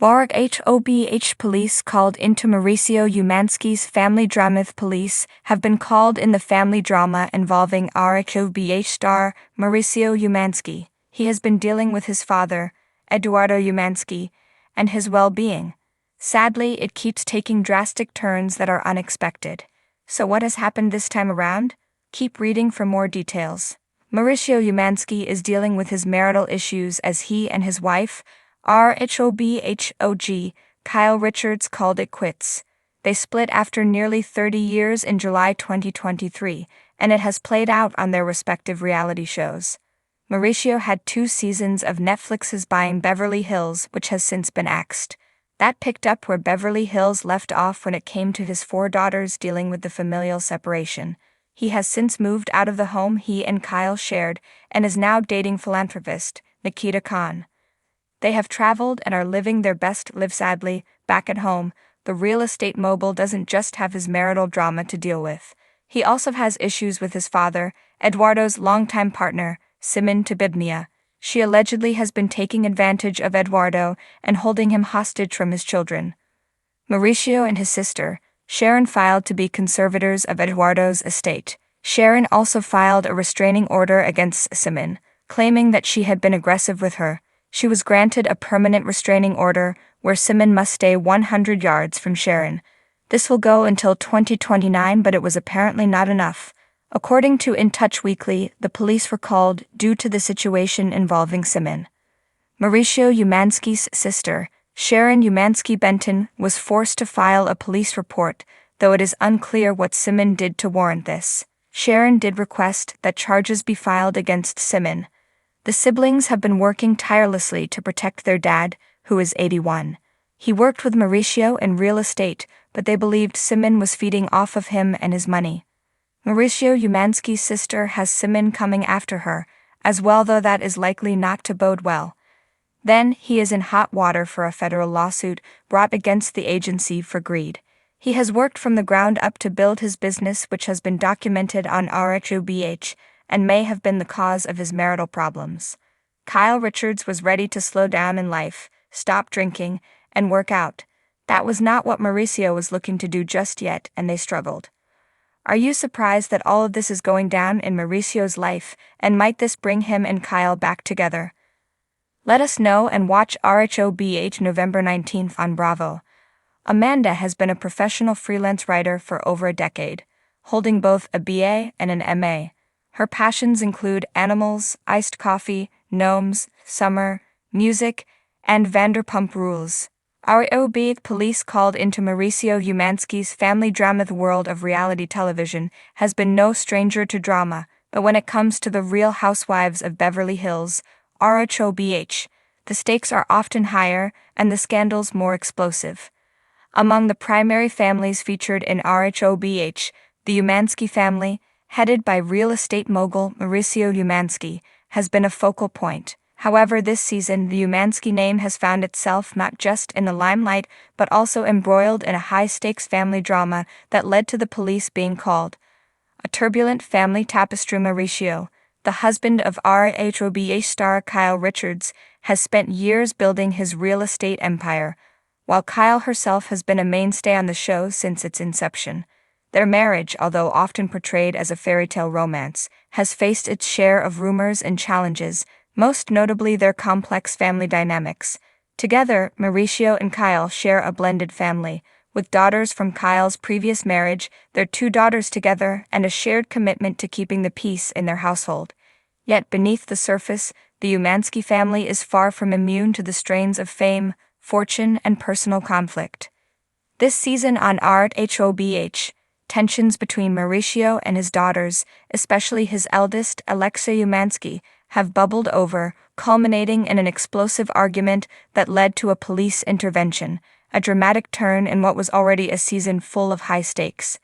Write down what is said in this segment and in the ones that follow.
Rhobh police called into Mauricio Umansky's family drama. Police have been called in the family drama involving Rhobh star Mauricio Umansky. He has been dealing with his father, Eduardo Umansky, and his well-being. Sadly, it keeps taking drastic turns that are unexpected. So what has happened this time around? Keep reading for more details. Mauricio Umansky is dealing with his marital issues as he and his wife, Rhobh Kyle Richards, called it quits. They split after nearly 30 years in July 2023, and it has played out on their respective reality shows. Mauricio had 2 seasons of Netflix's Beverly Hills, which has since been axed. That picked up where Beverly Hills left off when it came to his 4 daughters dealing with the familial separation. He has since moved out of the home he and Kyle shared and is now dating philanthropist Nikita Khan. They have traveled and are living their best life. Sadly, back at home, the real estate mogul doesn't just have his marital drama to deal with. He also has issues with his father, Eduardo's longtime partner, Simon Tabibnia. She allegedly has been taking advantage of Eduardo and holding him hostage from his children. Mauricio and his sister, Sharon, filed to be conservators of Eduardo's estate. Sharon also filed a restraining order against Simon, claiming that she had been aggressive with her. She was granted a permanent restraining order where Simon must stay 100 yards from Sharon. This will go until 2029, but it was apparently not enough. According to In Touch Weekly, the police were called due to the situation involving Simon. Mauricio Umansky's sister, Sharon Umansky Benton, was forced to file a police report, though it is unclear what Simon did to warrant this. Sharon did request that charges be filed against Simon. The siblings have been working tirelessly to protect their dad, who is 81. He worked with Mauricio in real estate, but they believed Simon was feeding off of him and his money. Mauricio Umansky's sister has Simon coming after her, as well, though that is likely not to bode well. Then, he is in hot water for a federal lawsuit brought against the agency for greed. He has worked from the ground up to build his business, which has been documented on Rhobh, and may have been the cause of his marital problems. Kyle Richards was ready to slow down in life, stop drinking, and work out. That was not what Mauricio was looking to do just yet, and they struggled. Are you surprised that all of this is going down in Mauricio's life, and might this bring him and Kyle back together? Let us know and watch Rhobh November 19th on Bravo. Amanda has been a professional freelance writer for over a decade, holding both a BA and an MA. Her passions include animals, iced coffee, gnomes, summer, music, and Vanderpump Rules. Rhobh police called into Mauricio Umansky's family drama. The world of reality television has been no stranger to drama, but when it comes to the Real Housewives of Beverly Hills, Rhobh, the stakes are often higher and the scandals more explosive. Among the primary families featured in Rhobh, the Umansky family, headed by real estate mogul Mauricio Umansky, has been a focal point. However, this season the Umansky name has found itself not just in the limelight but also embroiled in a high-stakes family drama that led to the police being called. A turbulent family tapestry. Mauricio, the husband of Rhobh star Kyle Richards, has spent years building his real estate empire, while Kyle herself has been a mainstay on the show since its inception. Their marriage, although often portrayed as a fairy tale romance, has faced its share of rumors and challenges, most notably their complex family dynamics. Together, Mauricio and Kyle share a blended family, with daughters from Kyle's previous marriage, their 2 daughters together, and a shared commitment to keeping the peace in their household. Yet beneath the surface, the Umansky family is far from immune to the strains of fame, fortune, and personal conflict. This season on Rhobh, tensions between Mauricio and his daughters, especially his eldest, Alexa Umansky, have bubbled over, culminating in an explosive argument that led to a police intervention, a dramatic turn in what was already a season full of high stakes.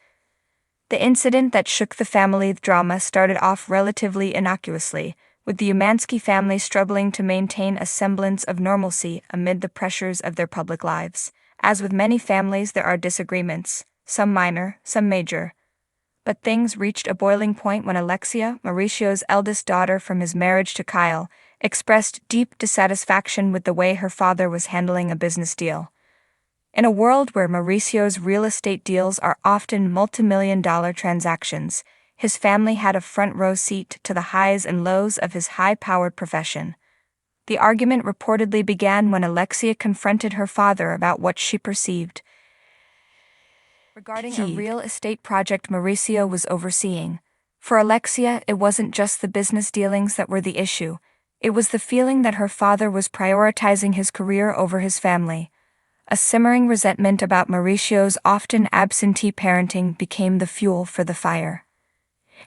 The incident that shook the family drama started off relatively innocuously, with the Umansky family struggling to maintain a semblance of normalcy amid the pressures of their public lives. As with many families, there are disagreements, some minor, some major. But things reached a boiling point when Alexia, Mauricio's eldest daughter from his marriage to Kyle, expressed deep dissatisfaction with the way her father was handling a business deal. In a world where Mauricio's real estate deals are often multi-million-dollar transactions, his family had a front-row seat to the highs and lows of his high-powered profession. The argument reportedly began when Alexia confronted her father about what she perceived regarding a real estate project Mauricio was overseeing. For Alexia, it wasn't just the business dealings that were the issue. It was the feeling that her father was prioritizing his career over his family. A simmering resentment about Mauricio's often absentee parenting became the fuel for the fire.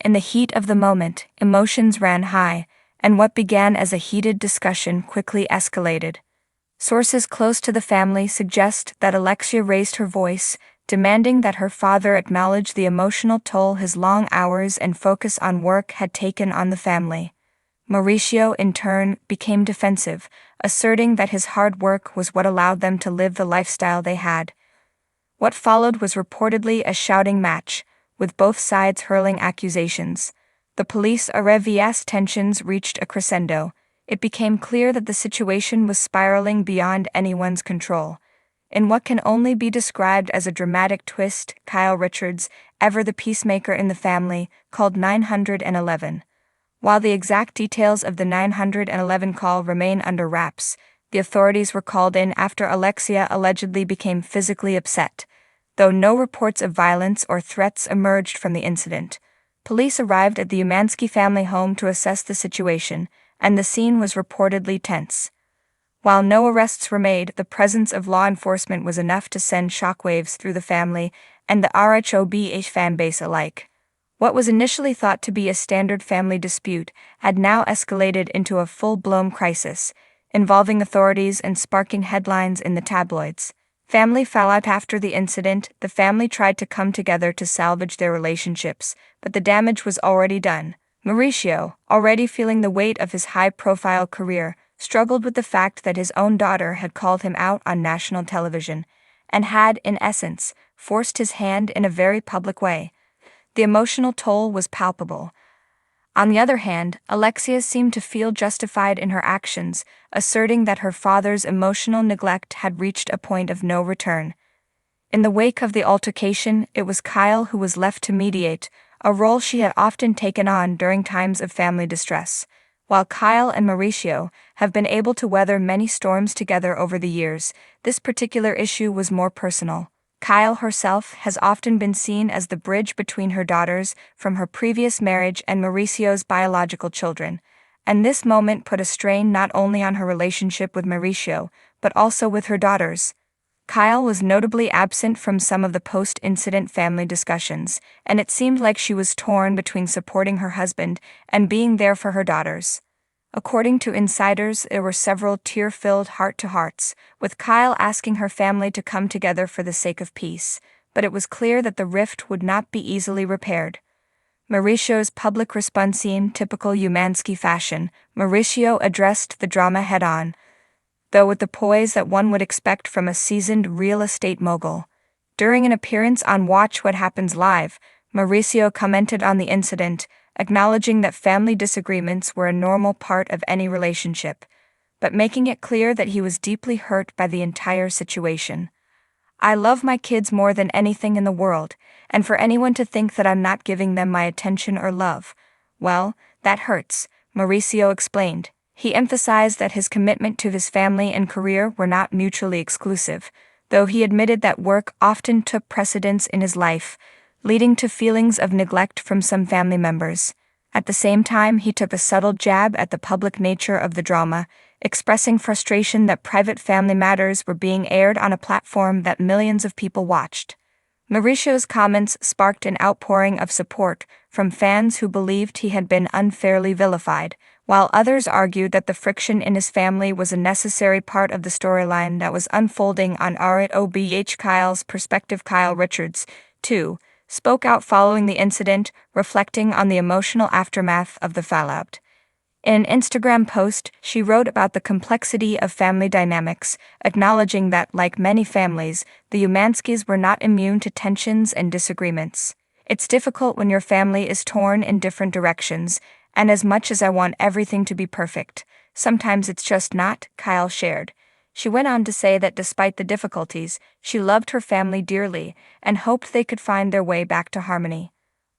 In the heat of the moment, emotions ran high, and what began as a heated discussion quickly escalated. Sources close to the family suggest that Alexia raised her voice, demanding that her father acknowledge the emotional toll his long hours and focus on work had taken on the family. Mauricio, in turn, became defensive, asserting that his hard work was what allowed them to live the lifestyle they had. What followed was reportedly a shouting match, with both sides hurling accusations. The police arrived as tensions reached a crescendo. It became clear that the situation was spiraling beyond anyone's control. In what can only be described as a dramatic twist, Kyle Richards, ever the peacemaker in the family, called 911. While the exact details of the 911 call remain under wraps, the authorities were called in after Alexia allegedly became physically upset. Though no reports of violence or threats emerged from the incident, police arrived at the Umansky family home to assess the situation, and the scene was reportedly tense. While no arrests were made, the presence of law enforcement was enough to send shockwaves through the family and the Rhobh fanbase alike. What was initially thought to be a standard family dispute had now escalated into a full-blown crisis, involving authorities and sparking headlines in the tabloids. Family fallout. After the incident, the family tried to come together to salvage their relationships, but the damage was already done. Mauricio, already feeling the weight of his high-profile career, struggled with the fact that his own daughter had called him out on national television, and had, in essence, forced his hand in a very public way. The emotional toll was palpable. On the other hand, Alexia seemed to feel justified in her actions, asserting that her father's emotional neglect had reached a point of no return. In the wake of the altercation, it was Kyle who was left to mediate, a role she had often taken on during times of family distress. While Kyle and Mauricio have been able to weather many storms together over the years, this particular issue was more personal. Kyle herself has often been seen as the bridge between her daughters from her previous marriage and Mauricio's biological children, and this moment put a strain not only on her relationship with Mauricio, but also with her daughters. Kyle was notably absent from some of the post-incident family discussions, and it seemed like she was torn between supporting her husband and being there for her daughters. According to insiders, there were several tear-filled heart-to-hearts, with Kyle asking her family to come together for the sake of peace, but it was clear that the rift would not be easily repaired. Mauricio's public response seemed typical Umansky fashion. Mauricio addressed the drama head-on, though with the poise that one would expect from a seasoned real estate mogul. During an appearance on Watch What Happens Live, Mauricio commented on the incident, acknowledging that family disagreements were a normal part of any relationship, but making it clear that he was deeply hurt by the entire situation. "I love my kids more than anything in the world, and for anyone to think that I'm not giving them my attention or love, well, that hurts," Mauricio explained. He emphasized that his commitment to his family and career were not mutually exclusive, though he admitted that work often took precedence in his life, leading to feelings of neglect from some family members. At the same time, he took a subtle jab at the public nature of the drama, expressing frustration that private family matters were being aired on a platform that millions of people watched. Mauricio's comments sparked an outpouring of support from fans who believed he had been unfairly vilified, while others argued that the friction in his family was a necessary part of the storyline that was unfolding on Rhobh. Kyle's perspective. Kyle Richards, too, spoke out following the incident, reflecting on the emotional aftermath of the fallout. In an Instagram post, she wrote about the complexity of family dynamics, acknowledging that, like many families, the Umanskys were not immune to tensions and disagreements. "It's difficult when your family is torn in different directions, and as much as I want everything to be perfect, sometimes it's just not, Kyle shared. She went on to say that despite the difficulties, she loved her family dearly and hoped they could find their way back to harmony.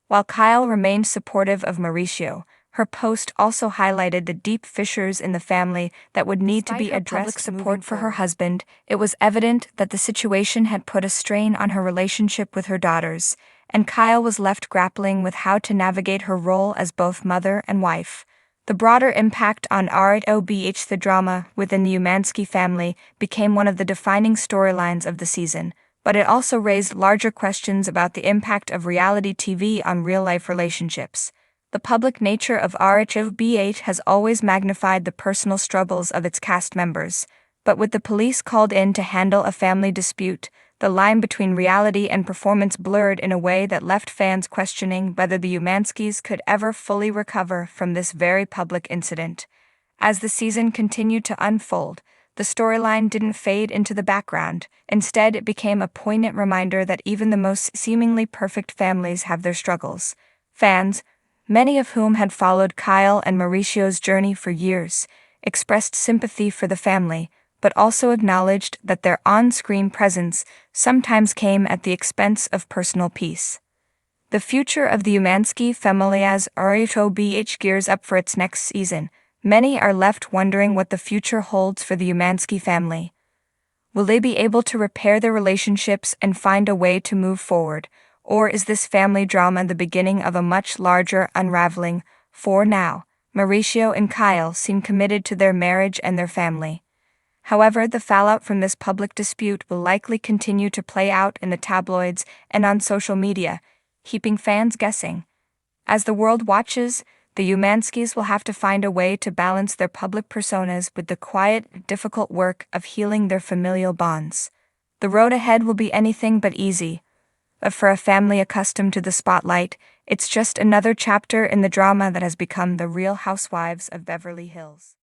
While Kyle remained supportive of Mauricio, her post also highlighted the deep fissures in the family that would need to be addressed. Despite her public support for her husband, it was evident that the situation had put a strain on her relationship with her daughters, and Kyle was left grappling with how to navigate her role as both mother and wife. The broader impact on Rhobh, the drama within the Umansky family, became one of the defining storylines of the season, but it also raised larger questions about the impact of reality TV on real-life relationships. The public nature of Rhobh has always magnified the personal struggles of its cast members, but with the police called in to handle a family dispute, the line between reality and performance blurred in a way that left fans questioning whether the Umanskys could ever fully recover from this very public incident. As the season continued to unfold, the storyline didn't fade into the background. Instead, it became a poignant reminder that even the most seemingly perfect families have their struggles. Fans, many of whom had followed Kyle and Mauricio's journey for years, expressed sympathy for the family, but also acknowledged that their on-screen presence sometimes came at the expense of personal peace. The future of the Umansky family as Rhobh gears up for its next season. Many are left wondering what the future holds for the Umansky family. Will they be able to repair their relationships and find a way to move forward, or is this family drama the beginning of a much larger unraveling? For now, Mauricio and Kyle seem committed to their marriage and their family. However, the fallout from this public dispute will likely continue to play out in the tabloids and on social media, keeping fans guessing. As the world watches, the Umanskys will have to find a way to balance their public personas with the quiet, difficult work of healing their familial bonds. The road ahead will be anything but easy, but for a family accustomed to the spotlight, it's just another chapter in the drama that has become the Real Housewives of Beverly Hills.